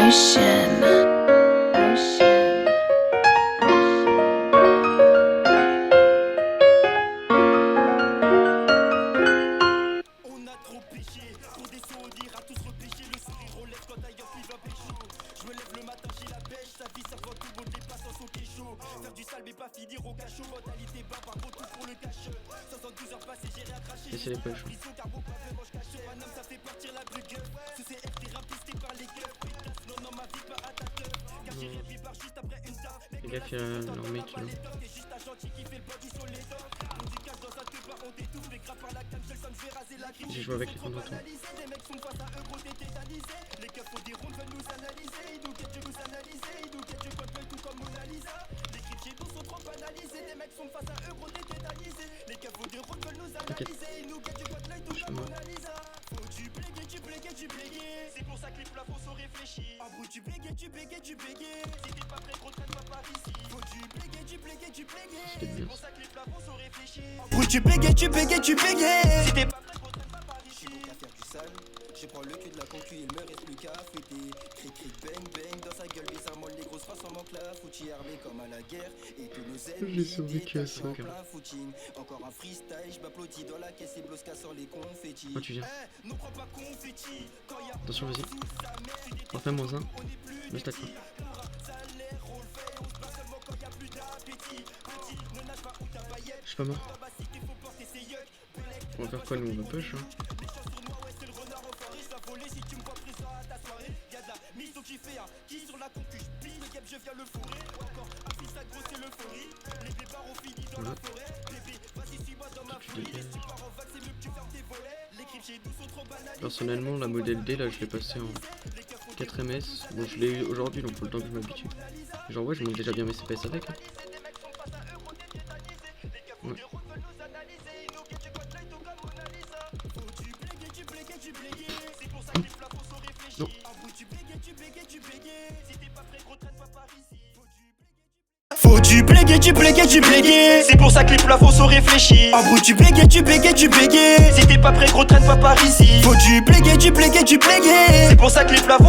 Ocean. Et c'est les poches. Les gars, il y a leur mec là. J'ai joué avec les comptes d'auto. T'inquiète. C'est pour ça que les plafonds sont réfléchis. En bruit tu bégayes. Si t'es pas prêt, gros traîne pas par ici. Faut du bégay. C'est pour ça que les plafonds sont réfléchis. En bruit tu bégayes. Si t'es pas prêt, gros traîne pas par ici. J'ai qu'à faire du sale. Je prends le cul de la concu, il me reste plus qu'à fouetter. Cric bang dans sa gueule, bizarrement les grosses faces en manque là. Fouti armé comme à la guerre. Et tous nos ennemis détachent en plein footing. Encore un freestyle, je m'applaudis dans la caisse et blosca sans les confettis. Oh, tu viens. Attention, vas-y. Parfait, moins 1. Le stack pas. Je suis pas mort. On va faire quoi nous? On va push hein. Voilà. Personnellement la modèle D là je l'ai passé en 4 ms. Bon je l'ai eu aujourd'hui donc faut le temps que je m'habitue. Genre ouais je monte déjà bien mes CPS avec hein. Ouais. Non. Faut du bléguer. C'est pour ça que les plafonds sont réfléchis. En bruit tu bégayes. Si t'es pas prêt, gros traîne pas par ici. Faut du bléguer. C'est pour ça que les plafonds